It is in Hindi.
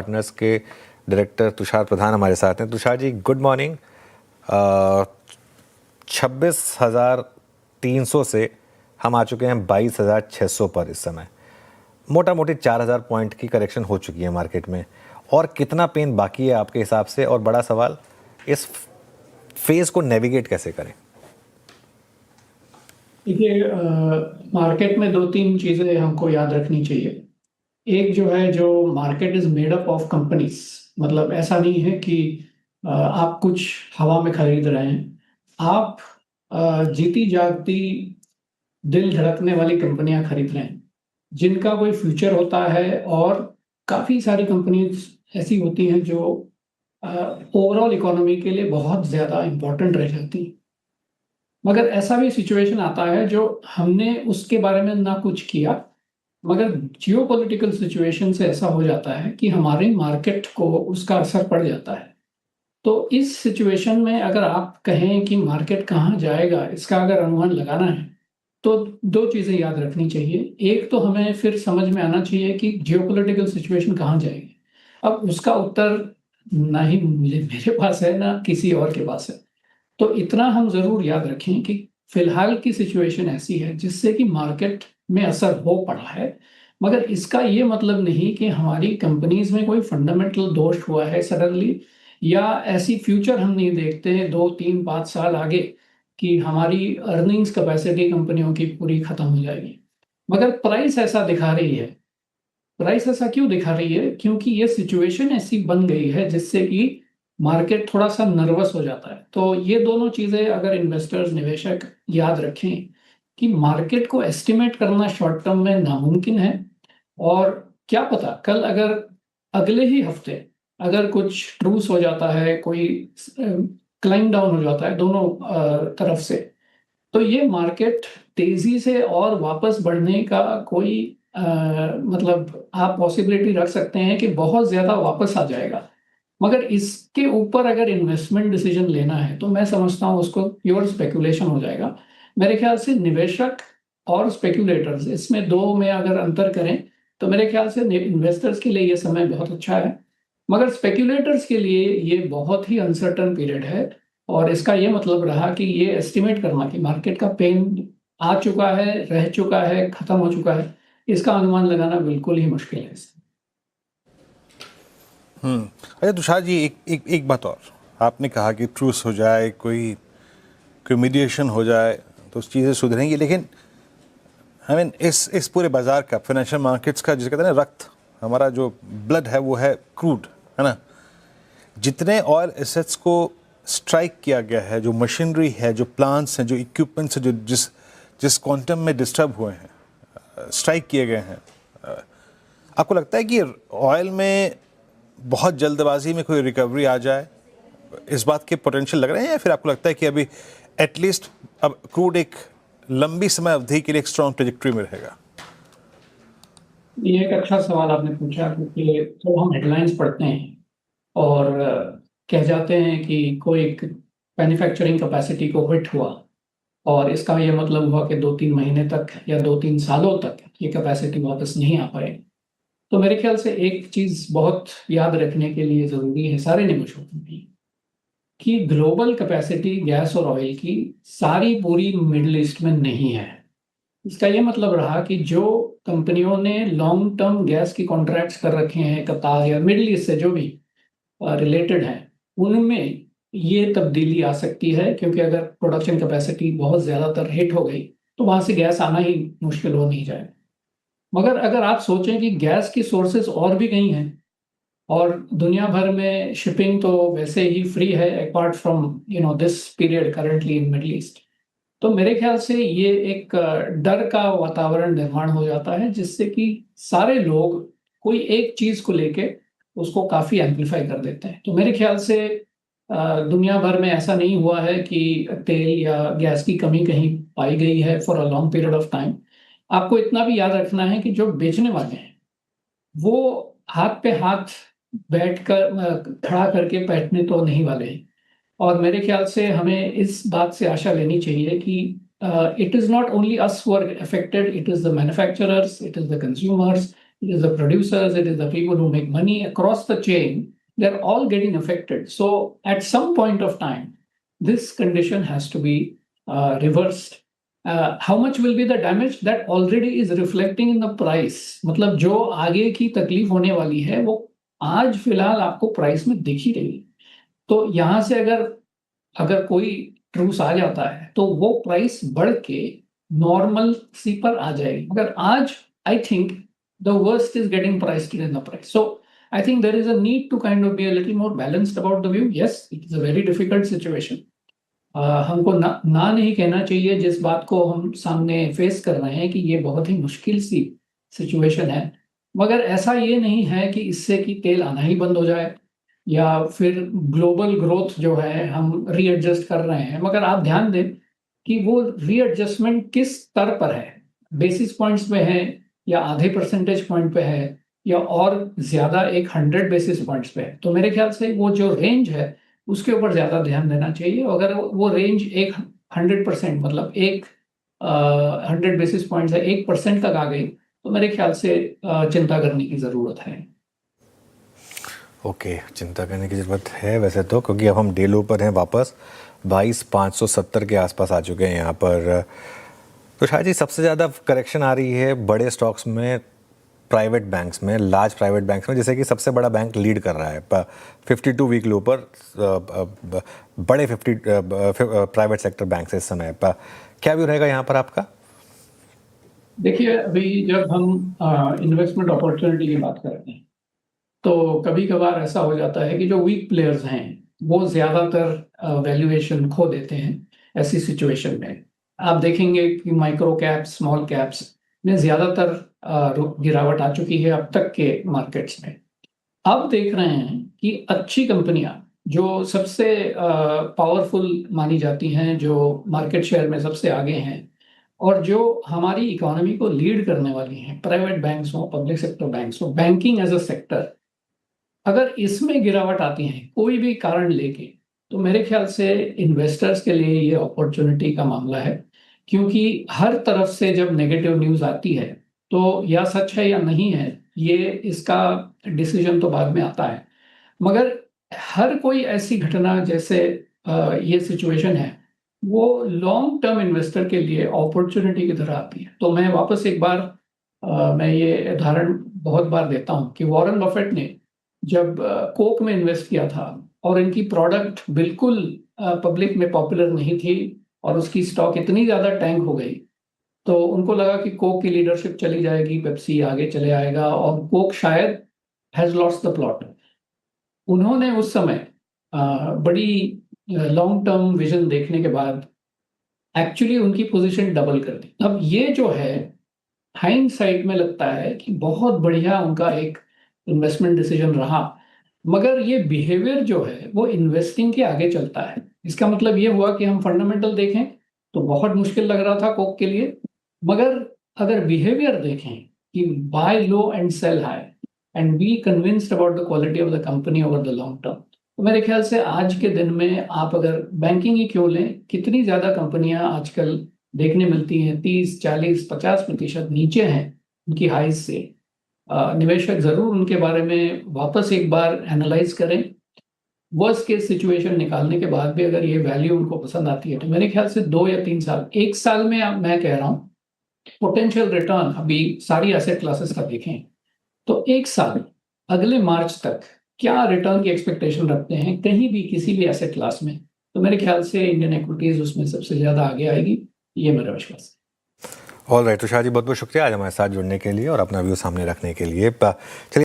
पार्टनर्स के डायरेक्टर तुषार प्रधान हमारे साथ हैं। Tushar ji, good morning. 26,300 से हम आ चुके हैं 22,600 पर। इस समय मोटा मोटी 4,000 पॉइंट की करेक्शन हो चुकी है मार्केट में। और कितना पेन बाकी है आपके हिसाब से? और बड़ा सवाल, इस फेज को नेविगेट कैसे करें? देखिए, मार्केट में दो तीन चीज़ें हमको याद रखनी चाहिए। एक जो है, जो market is made up of companies. मतलब ऐसा नहीं है कि आप कुछ हवा में खरीद रहे हैं। आप जीती जागती दिल धड़कने वाली कंपनियां खरीद रहे हैं जिनका कोई फ्यूचर होता है। और काफ़ी सारी कंपनीज ऐसी होती हैं जो ओवरऑल इकोनॉमी के लिए बहुत ज़्यादा इम्पोर्टेंट रह जाती हैं। मगर ऐसा भी सिचुएशन आता है जो हमने उसके बारे में ना कुछ किया, मगर जियोपॉलिटिकल सिचुएशन से ऐसा हो जाता है कि हमारे मार्केट को उसका असर पड़ जाता है। तो इस सिचुएशन में अगर आप कहें कि मार्केट कहाँ जाएगा, इसका अगर अनुमान लगाना है तो दो चीज़ें याद रखनी चाहिए। एक तो हमें फिर समझ में आना चाहिए कि जियोपॉलिटिकल सिचुएशन कहाँ जाएगी। अब उसका उत्तर ना ही मेरे पास है ना किसी और के पास है। तो इतना हम जरूर याद रखें कि फिलहाल की सिचुएशन ऐसी है जिससे कि मार्केट में असर हो पड़ा है। मगर इसका ये मतलब नहीं कि हमारी कंपनीज में कोई फंडामेंटल दोष हुआ है सडनली, या ऐसी फ्यूचर हम नहीं देखते हैं 2 3 5 साल आगे कि हमारी अर्निंग्स कैपेसिटी कंपनियों की पूरी खत्म हो जाएगी। मगर प्राइस ऐसा दिखा रही है। प्राइस ऐसा क्यों दिखा रही है? क्योंकि ये सिचुएशन ऐसी बन गई है जिससे कि मार्केट थोड़ा सा नर्वस हो जाता है। तो ये दोनों चीजें अगर इन्वेस्टर्स, निवेशक याद रखें कि मार्केट को एस्टिमेट करना शॉर्ट टर्म में नामुमकिन है। और क्या पता कल अगर अगले ही हफ्ते अगर कुछ ट्रूस हो जाता है, कोई क्लाइम डाउन हो जाता है दोनों तरफ से, तो ये मार्केट तेजी से और वापस बढ़ने का कोई मतलब आप पॉसिबिलिटी रख सकते हैं कि बहुत ज्यादा वापस आ जाएगा। मगर इसके ऊपर अगर इन्वेस्टमेंट डिसीजन लेना है तो मैं समझता हूँ उसको प्योर स्पेकुलेशन हो जाएगा। मेरे ख्याल से निवेशक और स्पेकुलेटर्स, इसमें दो में अगर अंतर करें तो मेरे ख्याल से इन्वेस्टर्स के लिए ये समय बहुत अच्छा है। मगर स्पेकुलेटर्स के लिए ये बहुत ही अनसर्टन पीरियड है। और इसका ये मतलब रहा कि ये एस्टिमेट करना कि मार्केट का पेन आ चुका है, रह चुका है, खत्म हो चुका है, इसका अनुमान लगाना बिल्कुल ही मुश्किल है। अच्छा तुषार जी, एक बात और। आपने कहा कि ट्रूस हो जाए, कोई मीडिएशन हो जाए तो चीज़ें सुधरेंगी, लेकिन आई मीन इस पूरे बाजार का, फाइनेंशियल मार्केट्स का, जिसे कहते हैं ना रक्त, हमारा जो ब्लड है वो है क्रूड, है ना। जितने ऑयल एसेट्स को स्ट्राइक किया गया है, जो मशीनरी है, जो प्लांट्स हैं, जो इक्विपमेंट्स हैं, जो जिस क्वांटम में डिस्टर्ब हुए हैं, स्ट्राइक किए गए हैं, आपको लगता है कि ऑयल में बहुत जल्दबाजी में कोई रिकवरी आ जाए, इस बात के पोटेंशियल लग रहे हैं? या फिर आपको लगता है कि अभी एटलीस्ट अब क्रूड एक लंबी समय अवधि के लिए एक स्ट्रॉन्ग ट्रेजेक्टरी में रहेगा? ये एक अच्छा सवाल आपने पूछा, क्योंकि तो हम हेडलाइंस पढ़ते हैं और कह जाते हैं कि कोई मैन्युफैक्चरिंग कैपेसिटी को हिट हुआ, और इसका ये मतलब हुआ कि 2 3 महीने तक या 2 3 सालों तक ये कैपेसिटी वापस नहीं आ पाएगी। तो मेरे ख्याल से एक चीज बहुत याद रखने के लिए जरूरी है सारे निवेशकों की, कि ग्लोबल कैपेसिटी गैस और ऑयल की सारी पूरी मिडिल ईस्ट में नहीं है। इसका ये मतलब रहा कि जो कंपनियों ने लॉन्ग टर्म गैस की कॉन्ट्रैक्ट्स कर रखे हैं कतार या मिडिल ईस्ट से जो भी रिलेटेड हैं, उनमें ये तब्दीली आ सकती है। क्योंकि अगर प्रोडक्शन कैपेसिटी बहुत ज़्यादातर हिट हो गई तो वहां से गैस आना ही मुश्किल हो नहीं जाए। मगर अगर आप सोचें कि गैस की सोर्सेज और भी कई हैं और दुनिया भर में शिपिंग तो वैसे ही फ्री है apart from this period currently in middle east, तो मेरे ख्याल से ये एक डर का वातावरण निर्माण हो जाता है जिससे कि सारे लोग कोई एक चीज को लेके उसको काफी एम्पलीफाई कर देते हैं। तो मेरे ख्याल से दुनिया भर में ऐसा नहीं हुआ है कि तेल या गैस की कमी कहीं पाई गई है for a long period of time. आपको इतना भी याद रखना है कि जो बेचने वाले हैं वो हाथ पे हाथ बैठकर खड़ा करके बैठने तो नहीं वाले हैं। और मेरे ख्याल से हमें इस बात से आशा लेनी चाहिए कि it is not only us who are affected, it is the manufacturers, it is the consumers, it is the producers, it is the people who make money across the chain. They're all getting affected. So at some point of time, this condition has to be reversed. How much will be the damage? That already is reflecting in the price. मतलब जो आगे की तकलीफ होने वाली है वो आज फिलहाल आपको प्राइस में दिख ही रही है. तो यहाँ से अगर कोई ट्रूस आ जाता है तो वो प्राइस बढ़ के नॉर्मल सी पर आ जाएगी. मगर आज I think the worst is getting priced in the price. So I think there is a need to kind of be a little more balanced about the view. Yes, it is a very difficult situation. हमको ना नहीं कहना चाहिए जिस बात को हम सामने फेस कर रहे हैं कि ये बहुत ही मुश्किल सी सिचुएशन है. मगर ऐसा ये नहीं है कि इससे कि तेल आना ही बंद हो जाए या फिर ग्लोबल ग्रोथ जो है हम रीएडजस्ट कर रहे हैं. मगर आप ध्यान दें कि वो रीएडजस्टमेंट किस स्तर पर है, बेसिस पॉइंट्स पे है या आधे परसेंटेज पॉइंट पे है या और ज्यादा 100 बेसिस पॉइंट्स पे है. तो मेरे ख्याल से वो जो रेंज है उसके ऊपर ज्यादा ध्यान देना चाहिए. अगर वो रेंज 100% मतलब 100 बेसिस पॉइंट्स है 1% तक आ गई तो मेरे ख्याल से चिंता करने की जरूरत है. ओके, चिंता करने की ज़रूरत है वैसे तो, क्योंकि अब हम डे लो पर हैं वापस 22,570 के आसपास आ चुके हैं यहाँ पर. तो शायद जी सबसे ज़्यादा करेक्शन आ रही है बड़े स्टॉक्स में, प्राइवेट बैंक्स में, लार्ज प्राइवेट बैंक्स में, जैसे कि सबसे बड़ा बैंक लीड कर रहा है 52 वीक लो पर बड़े 50 प्राइवेट सेक्टर बैंक इस समय. क्या व्यू रहेगा यहाँ पर आपका? देखिए, अभी जब हम इन्वेस्टमेंट अपॉर्चुनिटी की बात करते हैं तो कभी कभार ऐसा हो जाता है कि जो वीक प्लेयर्स हैं वो ज़्यादातर वैल्यूएशन खो देते हैं. ऐसी सिचुएशन में आप देखेंगे कि माइक्रो कैप्स, स्मॉल कैप्स में ज़्यादातर गिरावट आ चुकी है अब तक के मार्केट्स में. अब देख रहे हैं कि अच्छी कंपनियां जो सबसे पावरफुल मानी जाती हैं, जो मार्केट शेयर में सबसे आगे हैं और जो हमारी इकोनॉमी को लीड करने वाली हैं, प्राइवेट बैंक्स हो, पब्लिक सेक्टर बैंक्स हो, बैंकिंग एज अ सेक्टर, अगर इसमें गिरावट आती है कोई भी कारण लेके तो मेरे ख्याल से इन्वेस्टर्स के लिए ये अपॉर्चुनिटी का मामला है. क्योंकि हर तरफ से जब नेगेटिव न्यूज़ आती है तो या सच है या नहीं है ये इसका डिसीजन तो बाद में आता है. मगर हर कोई ऐसी घटना जैसे ये सिचुएशन है वो लॉन्ग टर्म इन्वेस्टर के लिए अपॉर्चुनिटी की तरह आती है. तो मैं वापस एक बार मैं ये उदाहरण बहुत बार देता हूँ कि वॉरेन बफेट ने जब कोक में इन्वेस्ट किया था और इनकी प्रोडक्ट बिल्कुल पब्लिक में पॉपुलर नहीं थी और उसकी स्टॉक इतनी ज़्यादा टैंक हो गई तो उनको लगा कि कोक की लीडरशिप चली जाएगी, पेप्सी आगे चले आएगा और कोक शायद हैज़ लॉस्ट द प्लॉट. उन्होंने उस समय बड़ी लॉन्ग टर्म विजन देखने के बाद एक्चुअली उनकी पोजीशन डबल कर दी. अब ये जो है हाइंडसाइट में लगता है कि बहुत बढ़िया उनका एक इन्वेस्टमेंट डिसीजन रहा, मगर ये बिहेवियर जो है वो इन्वेस्टिंग के आगे चलता है. इसका मतलब ये हुआ कि हम फंडामेंटल देखें तो बहुत मुश्किल लग रहा था कोक के लिए, मगर अगर बिहेवियर देखें कि buy low and sell high and be convinced about the quality of the company over the long term, तो मेरे ख्याल से आज के दिन में आप अगर बैंकिंग ही क्यों लें, कितनी ज़्यादा कंपनियां आजकल देखने मिलती हैं 30, 40, 50% नीचे हैं उनकी हाइज से. निवेशक ज़रूर उनके बारे में वापस एक बार एनालाइज करें. वर्स्ट केस सिचुएशन निकालने के बाद भी अगर ये वैल्यू उनको पसंद आती है तो मेरे ख्याल से 2 या 3 साल, 1 साल में मैं कह रहा हूँ पोटेंशियल रिटर्न अभी सारी एसेट क्लासेस का देखें तो 1 साल अगले मार्च तक क्या रिटर्न की एक्सपेक्टेशन रखते हैं कहीं भी किसी भी एसेट क्लास में, तो मेरे ख्याल से इंडियन इक्विटीज उसमें सबसे ज़्यादा आगे आएगी, ये मेरा विश्वास है. ऑल राइट, तुषार जी बहुत बहुत शुक्रिया आज हमारे साथ जुड़ने के लिए और अपना व्यू सामने रखने के लिए. चलिए